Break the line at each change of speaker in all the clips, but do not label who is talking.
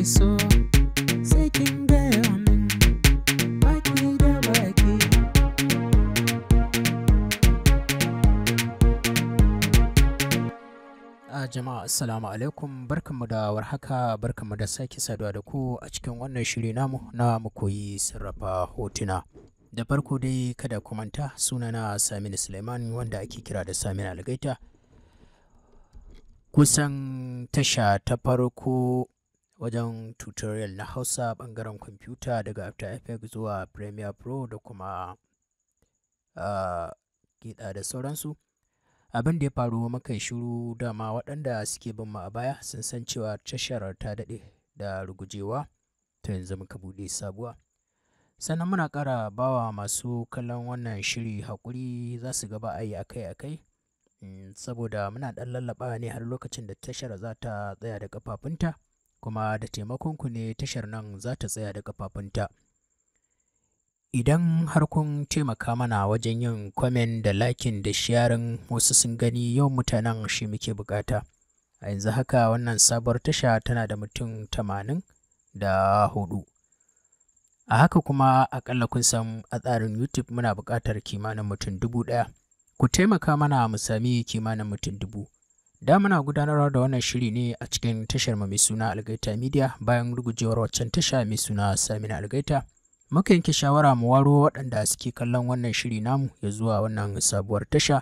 nake so sai kin gaya min baki da baki. Jama'a assalamu alaikum, barkanmu da warhaka, barkanmu da sake saduwa da ku a cikin wannan shiri namu na mu koyi sarrafa hotuna. Da farko dai kada ku manta, sunana Saminu Suleiman wanda ake kira da Saminu Algaita. Kusan tasha ta farko wajen tutorial na Hausa bangaren kwamfuta daga After Effects zuwa Premiere Pro da kuma kiɗa da sauransu. Abin da ya faru muka yi shiru, dama waɗanda suke bin mu a baya sun san cewa tashar ta daɗe da rugujewa, ta yanzu muka buɗe sabuwa. Sannan muna ƙara bawa masu kallon wannan shiri haƙuri, za su gaba a yi akai-akai saboda muna ɗan lallaɓa ne har lokacin da tashar za ta tsaya da ƙafafunta, kuma da taimakonku ne tashar nan za ta tsaya da ƙafafunta. Idan har kun taimaka mana wajen yin comment da liking da sharing, wasu sun gani, yawan mutanen shi muke bukata. A yanzu haka wannan sabuwar tasha tana da mutum 84. A haka kuma akalla kun san a tsarin YouTube muna buƙatar kimanin mutum 1000. Ku taimaka mana mu sami kimanin mutum 1000. Da muna gudanar da wannan shiri ne a cikin tashar mai suna Algaita Media bayan rugujewar waccan tasha mai suna Saminu Algaita. Muka yanke shawara mu waro waɗanda suke kallon wannan shiri namu ya zuwa wannan sabuwar tasha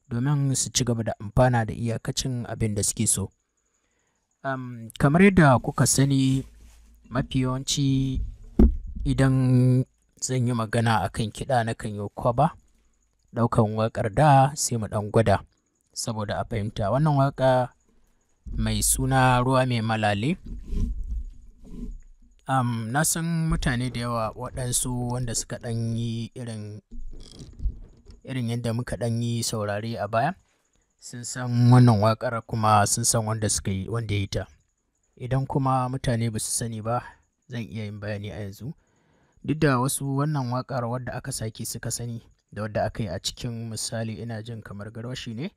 domin su ci gaba da amfana da iyakacin abin da suke so. Kamar yadda kuka sani, mafi yawanci idan zan yi magana akan kiɗa na kan yi kwaba, ɗaukan waƙar da sai mu ɗan gwada saboda a fahimta. Wannan waƙa mai suna Ruwa Mai Malale. Na san mutane da yawa waɗansu wanda suka ɗan yi irin yadda muka ɗan yi saurare a baya sun san wannan waƙar, kuma sun san wanda ya yi ta. Idan kuma mutane ba su sani ba, zan iya yin bayani a yanzu. Duk da wasu wannan waƙar wadda aka sake suka sani da wadda aka yi a cikin misali ina jin kamar Garwashi ne,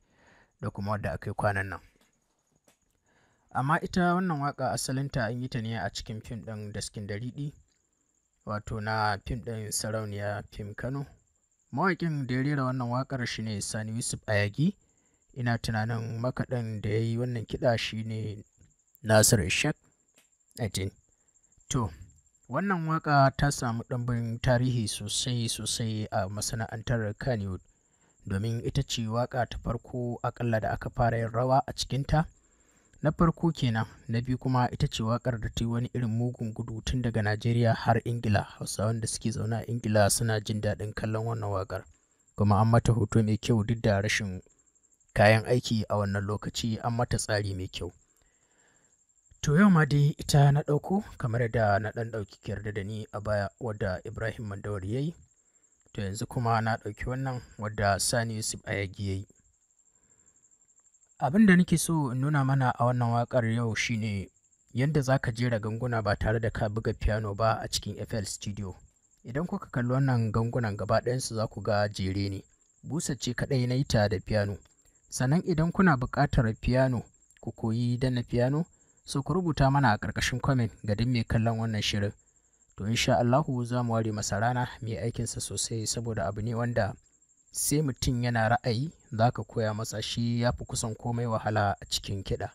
da kuma wadda aka yi kwanan nan. Amma ita wannan waƙa asalinta an yi ta ne a cikin fim ɗin Daskin Dariɗi, wato na fim ɗin Sarauniya Fim Kano. Mawaƙin da ya rera wannan waƙar shi ne Sani Yusuf Ayagi. Ina tunanin makaɗan da ya yi wannan kiɗa shi ne Nasir Ishaq. To, wannan waƙa ta samu ɗimbin tarihi sosai a masana'antar Kannywood, domin ita ce waƙa ta farko aƙalla da aka fara yin rawa a cikinta. Na farko kenan. Na biyu kuma ita ce waƙar da ta yi wani irin mugun gudu tun daga Najeriya har Ingila. Hausawan da suke zaune a Ingila suna jin daɗin kallon wannan waƙar, kuma an mata hoto mai kyau duk da rashin kayan aiki a wannan lokaci, an mata tsari mai kyau. To yau ma dai ita na ɗauko, kamar yadda na ɗan ɗauki Yarda da Ni a baya wadda Ibrahim Mandawari ya yi. To yanzu kuma na ɗauki wannan wadda Sani Yusuf Ayagi ya yi. Abin da nake so in nuna mana a wannan waƙar yau shine yadda za ka jera ganguna ba tare da ka buga piano ba a cikin FL Studio. Idan kuka kalli wannan gangunan gaba ɗayansu za ku ga jere ne. Busa ce kaɗai na yi ta da piano. Sannan idan kuna buƙatar piano, ku koyi danna piano, so ku rubuta mana a ƙarƙashin comment ga duk mai kallon wannan shirin. To insha Allahu za mu ware masa rana mai aikinsa sosai, saboda abu ne wanda sai mutum yana ra'ayi za ka koya masa shi, ya fi kusan komai wahala a cikin kiɗa.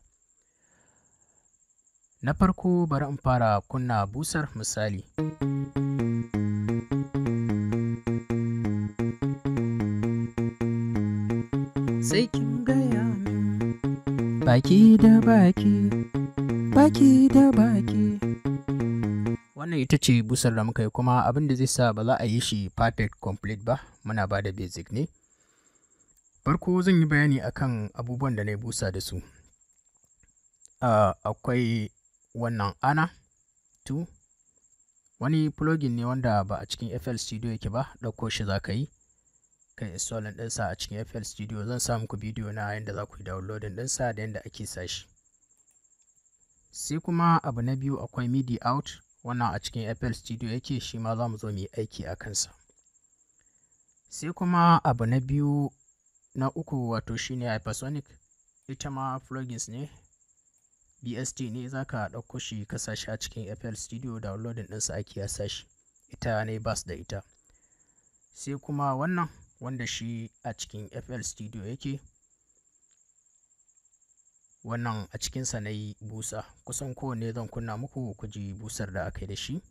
Na farko bari in fara kunna busar misali. Sai kin gaya min baki da baki, baki da baki. Wannan ita ce busar da muka yi, kuma abin da zai sa ba za a yi shi perfect complete ba, muna ba da basic ne. Farko zan yi bayani akan abubuwan da na yi busa da su. Akwai wannan Ana 2, wani plugin ne wanda ba a cikin FL Studio yake ba, ɗauko shi za ka yi kai installing ɗinsa a cikin FL Studio. Zan sa muku bidiyo na yadda za ku yi downloading ɗinsa da yadda ake sa shi. Sai kuma abu na biyu akwai MIDI out, wannan a cikin FL Studio yake, shi ma za mu zo mu yi aiki a kansa. Sai kuma abu na biyu na uku wato shine Hypersonic, ita ma plugins ne BSD ne za ka ɗauko shi ka sa shi a cikin FL Studio, downloading ɗinsa ake yasa shi, ita ne bas da ita. Sai kuma wannan wanda shi a cikin FL Studio yake, wannan a cikinsa na yi busa, kusan kowanne zan kunna muku ku ji busar da aka yi da shi.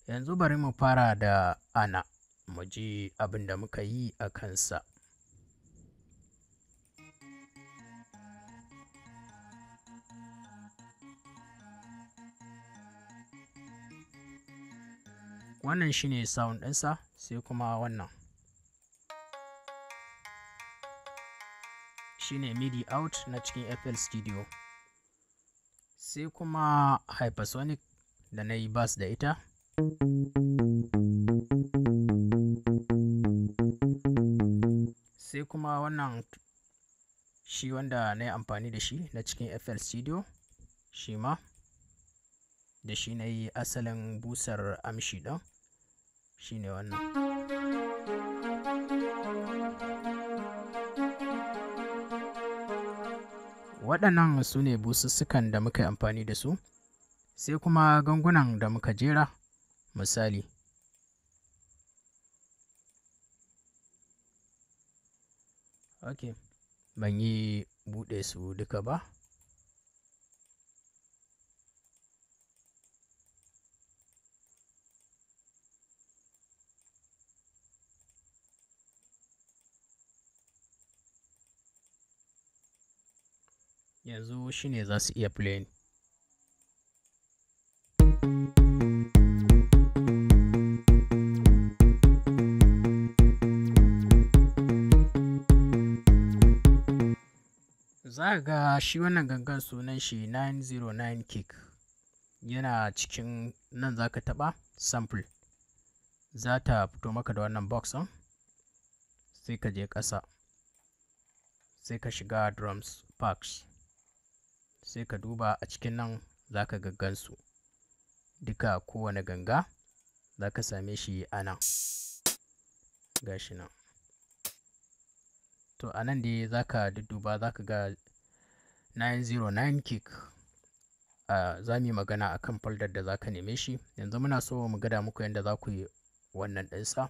Yanzu bari mu fara da ana, mu ji abin da muka yi a kansa. Wannan shine sound ɗinsa, sai kuma wannan shine MIDI out na cikin FL Studio. Sai kuma Hypersonic da na yi bass da ita. Sai kuma wannan shi wanda na yi amfani da shi na cikin FL Studio, shi ma da shi na yi asalin busar amshi ɗin, shi ne wannan. Waɗannan su ne busussukan da muka yi amfani da su, sai kuma gangunan da muka jera, misali. Ok, ban yi buɗe su duka ba. Yanzu shi ne za su iya playing. Za ga shi wannan gangan sunan shi 909 kick, yana cikin nan za ka taɓa sample, za ta fito maka da wannan box ɗin, sai ka je ƙasa, sai ka shiga drums packs, sai ka duba a cikin nan za ka gaggansu duka, kowane ganga za ka same shi a nan, ga shi nan. To a nan dai za ka dudduba, za ka ga 909 kick. Za mu yi magana a kan folder da za ka neme shi. Yanzu muna so mu gada muku yadda za ku yi wannan ɗinsa,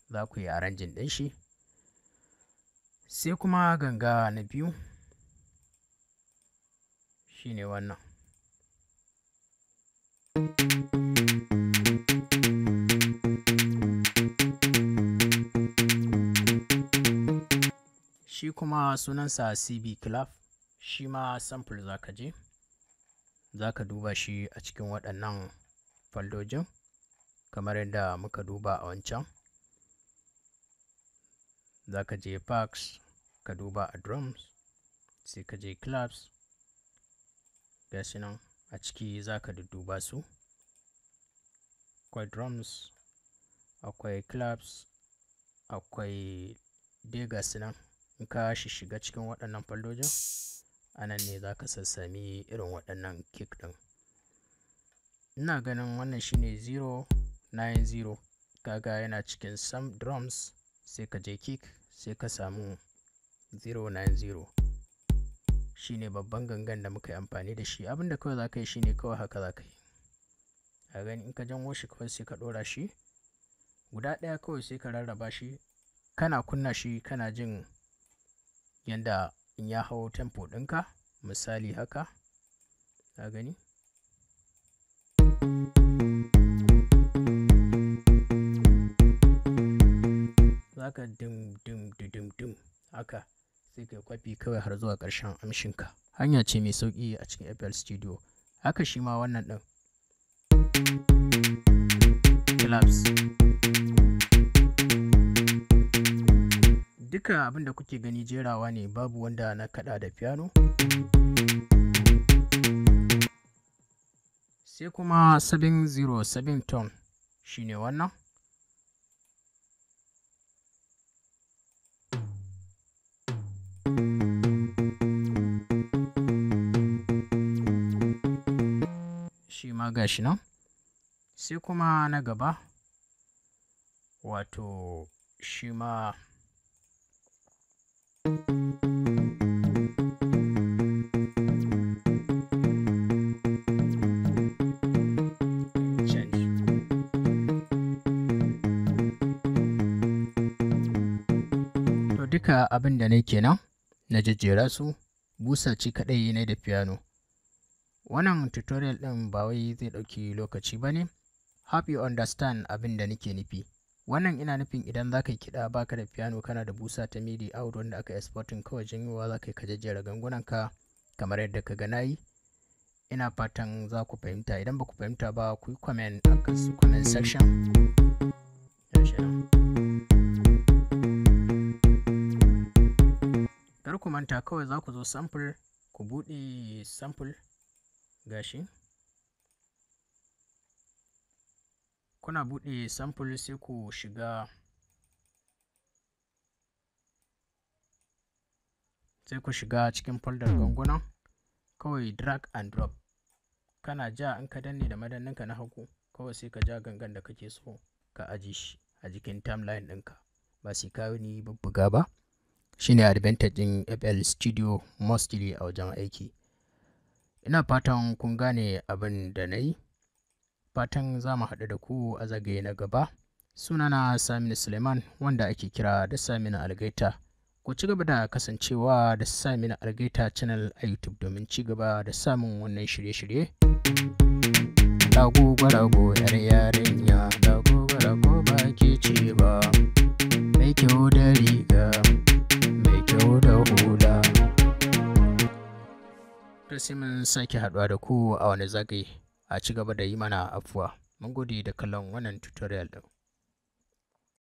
za ku yi arranging ɗin shi. Sai kuma ganga na biyu, shi ne wannan. Shi kuma sunansa CB Clap, shi ma sample za ka je, za ka duba shi a cikin waɗannan faldojin, kamar yadda muka duba a wancan. Za ka je packs, ka duba a drums, sai ka je claps, ga shi nan a ciki za ka dudduba su. Akwai drums, akwai claps, akwai dai ga su nan. In ka shiga cikin waɗannan faldojin, a nan ne za ka sassami irin waɗannan kick ɗin. Ina ganin wannan shine 090, kaga yana cikin some drums, sai ka je kick, sai ka samu 090. Shine babban gangan da muka yi amfani da shi. Abinda kawai za ka yi shine kawai haka za ka yi. A gani in ka janwo shi kawai sai ka ɗora shi guda ɗaya, kawai sai ka rarraba shi, kana kunna shi, kana jin yanda in ya hau tempo ɗinka, misali haka, a gani. Za ka dim haka, sai ka kwafi kawai har zuwa ƙarshen amshinka. Hanya ce mai sauƙi a cikin FL Studio. Haka shi ma wannan ɗin. Claps. Duka abin da kuke gani jerawa ne, babu wanda na kaɗa da piano. Sai kuma 707 tone, shi ne wannan. Shi ma ga shi nan. Sai kuma na gaba, wato shi ma To duka abin da na kenan na jejjera su, busa ce kaɗai na da piano. Wannan tutorial ɗin ba wai zai ɗauki lokaci ba ne. Hope you understand abin da nake nufi. Wannan ina nufin idan za ka yi kiɗa baka da piano kana da busa ta MIDI out wanda aka exporting kawai janyowa za ka yi ka jejjera gangunanka kamar yadda ka ga na yi. Ina fatan za ku fahimta. Idan ba ku fahimta ba ku yi comment a comment section. Kar ku manta kawai za ku zo sample, ku buɗe sample gashi. Kuna buɗe sample sai ku shiga cikin folder gangunan, kawai drag and drop. Kana ja in ka danne da madanninka na hagu, kawai sai ka ja gangan da kake so ka aje shi a jikin timeline ɗinka, ba sai ka wani bubbuga ba. Shine advantage ɗin FL Studio mostly a wajen aiki. Ina fatan kun gane abin da na yi. Fatan za mu haɗu da ku a zagaye na gaba. Sunana Saminu Suleiman wanda ake kira da Saminu Algaita. Ku ci gaba da kasancewa da Saminu Algaita channel a YouTube domin ci gaba da samun wannan shirye-shirye. Rago gwarago yar yarinya, rago gwarago ba ke ce ba, mai kyau da riga, mai kyau da hula. To sai mun sake haɗuwa da ku a wani zagaye. A ci gaba da yi mana afuwa. Mun gode da kallon wannan tutorial ɗin.